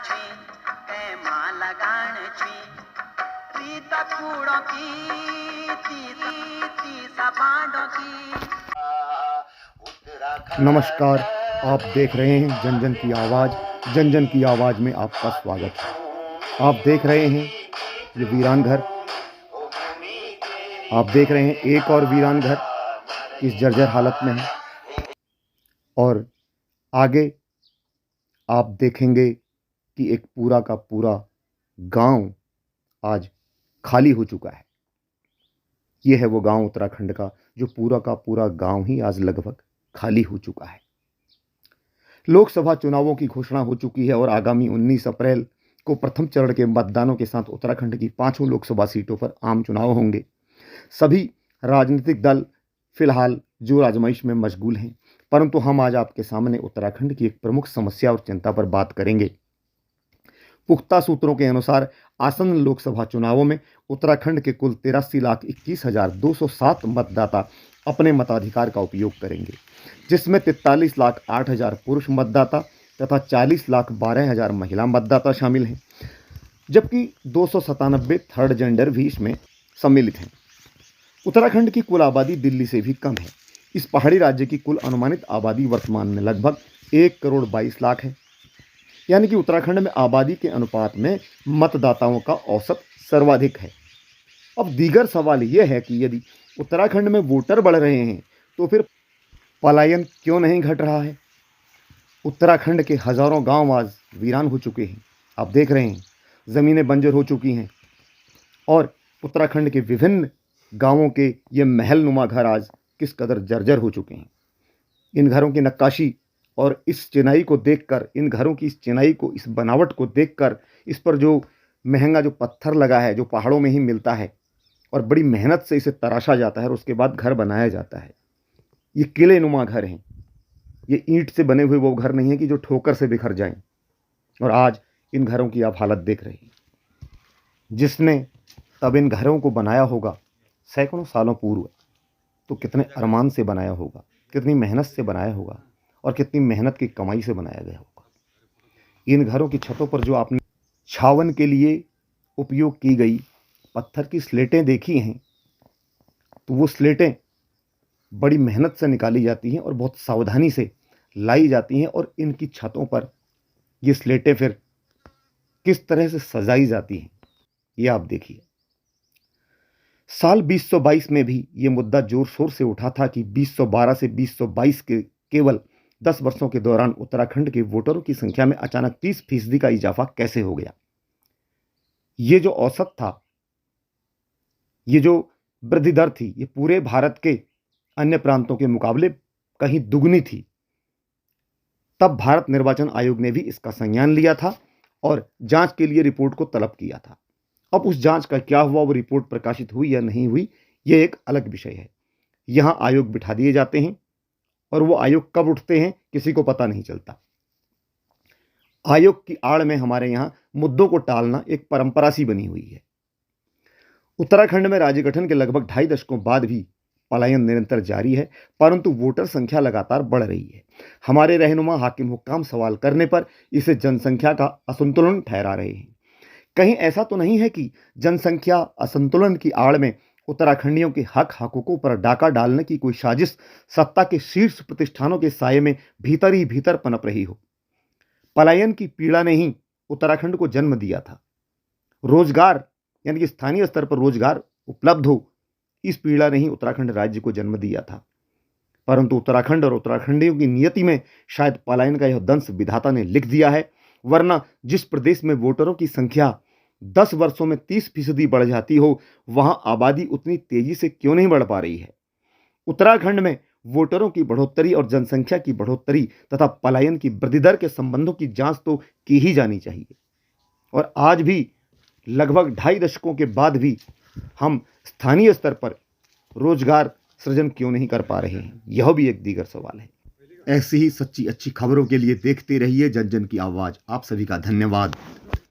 छी कैमा लगाण छी रीत कूड़ो की ती सपाडो की। नमस्कार, आप देख रहे हैं जन जन की आवाज़। जन जन की आवाज़ में आपका स्वागत है। आप देख रहे हैं ये वीरान घर। आप देख रहे हैं एक और वीरान घर इस जर्जर हालत में है, और आगे आप देखेंगे कि एक पूरा का पूरा गांव आज खाली हो चुका है। ये है वो गांव उत्तराखंड का जो पूरा का पूरा गांव ही आज लगभग खाली हो चुका है। लोकसभा चुनावों की घोषणा हो चुकी है और आगामी 19 अप्रैल को प्रथम चरण के मतदानों के साथ उत्तराखंड की 5 लोकसभा सीटों पर आम चुनाव होंगे। सभी राजनीतिक दल फिलहाल जोर आजमाइश में मशगूल हैं, परंतु हम आज आपके सामने उत्तराखंड की एक प्रमुख समस्या और चिंता पर बात करेंगे। पुख्ता सूत्रों के अनुसार आसन्न लोकसभा चुनावों में उत्तराखंड के कुल 83,21,207 मतदाता अपने मताधिकार का उपयोग करेंगे, जिसमें 43,08,000 पुरुष मतदाता तथा 40,12,000 महिला मतदाता शामिल हैं, जबकि 297 थर्ड जेंडर भी इसमें सम्मिलित हैं। उत्तराखंड की कुल आबादी दिल्ली से भी कम है। इस पहाड़ी राज्य की कुल अनुमानित आबादी वर्तमान में लगभग 1,22,00,000 है, यानी कि उत्तराखंड में आबादी के अनुपात में मतदाताओं का औसत सर्वाधिक है। अब दीगर सवाल यह है कि यदि उत्तराखंड में वोटर बढ़ रहे हैं तो फिर पलायन क्यों नहीं घट रहा है। उत्तराखंड के हजारों गांव आज वीरान हो चुके हैं। आप देख रहे हैं ज़मीनें बंजर हो चुकी हैं, और उत्तराखंड के विभिन्न गांवों के ये महलनुमा घर आज किस कदर जर्जर हो चुके हैं। इन घरों की नक्काशी और इस चिनाई को देखकर, इन घरों की इस चिनाई को, इस बनावट को देखकर, इस पर जो महंगा जो पत्थर लगा है, जो पहाड़ों में ही मिलता है और बड़ी मेहनत से इसे तराशा जाता है और उसके बाद घर बनाया जाता है, ये किले नुमा घर हैं। ये ईंट से बने हुए वो घर नहीं है कि जो ठोकर से बिखर जाएं। और आज इन घरों की आप हालत देख रहे हैं। जिसने तब इन घरों को बनाया होगा सैकड़ों सालों पूर्व, तो कितने अरमान से बनाया होगा, कितनी मेहनत से बनाया होगा और कितनी मेहनत की कमाई से बनाया गया होगा। इन घरों की छतों पर जो आपने छावन के लिए उपयोग की गई पत्थर की स्लेटें देखी हैं, तो वो स्लेटें बड़ी मेहनत से निकाली जाती हैं और बहुत सावधानी से लाई जाती हैं, और इनकी छतों पर ये स्लेटें फिर किस तरह से सजाई जाती हैं, ये आप देखिए। साल 2022 में भी ये मुद्दा जोर शोर से उठा था कि 2012 से 2022 के केवल 10 वर्षों के दौरान उत्तराखंड के वोटरों की संख्या में अचानक 30% का इजाफा कैसे हो गया। ये जो औसत था, ये जो वृद्धि दर थी, ये पूरे भारत के अन्य प्रांतों के मुकाबले कहीं दुगनी थी। तब भारत निर्वाचन आयोग ने भी इसका संज्ञान लिया था और जांच के लिए रिपोर्ट को तलब किया था। अब उस जांच का क्या हुआ, वो रिपोर्ट प्रकाशित हुई या नहीं हुई, ये एक अलग विषय है। यहां आयोग बिठा दिए जाते हैं और वो आयोग कब उठते हैं किसी को पता नहीं चलता। आयोग की आड़ में हमारे यहां मुद्दों को टालना एक परंपरा सी बनी हुई है। उत्तराखंड में राज्य गठन के लगभग 2.5 दशकों बाद भी पलायन निरंतर जारी है, परंतु वोटर संख्या लगातार बढ़ रही है। हमारे रहनुमा हाकिम हुक्काम सवाल करने पर इसे जनसंख्या का असंतुलन ठहरा रहे हैं। कहीं ऐसा तो नहीं है कि जनसंख्या असंतुलन की आड़ में उत्तराखंडियों के हक हकूकों पर डाका डालने की कोई साजिश सत्ता के शीर्ष प्रतिष्ठानों के साये में भीतर ही भीतर पनप रही हो। पलायन की पीड़ा ने ही उत्तराखंड को जन्म दिया था। रोजगार यानी कि स्थानीय स्तर पर रोजगार उपलब्ध हो, इस पीड़ा ने ही उत्तराखंड राज्य को जन्म दिया था। परंतु उत्तराखंड और उत्तराखंडियों की नियति में शायद पलायन का यह दंश विधाता ने लिख दिया है, वरना जिस प्रदेश में वोटरों की संख्या 10 वर्षों में 30% बढ़ जाती हो, वहां आबादी उतनी तेजी से क्यों नहीं बढ़ पा रही है। उत्तराखंड में वोटरों की बढ़ोतरी और जनसंख्या की बढ़ोतरी तथा पलायन की वृद्धि दर के संबंधों की जांच तो की ही जानी चाहिए। और आज भी लगभग 2.5 दशकों के बाद भी हम स्थानीय स्तर पर रोजगार सृजन क्यों नहीं कर पा रहे हैं, यह भी एक दीगर सवाल है। ऐसी ही सच्ची अच्छी खबरों के लिए देखते रहिए जन जन की आवाज़। आप सभी का धन्यवाद।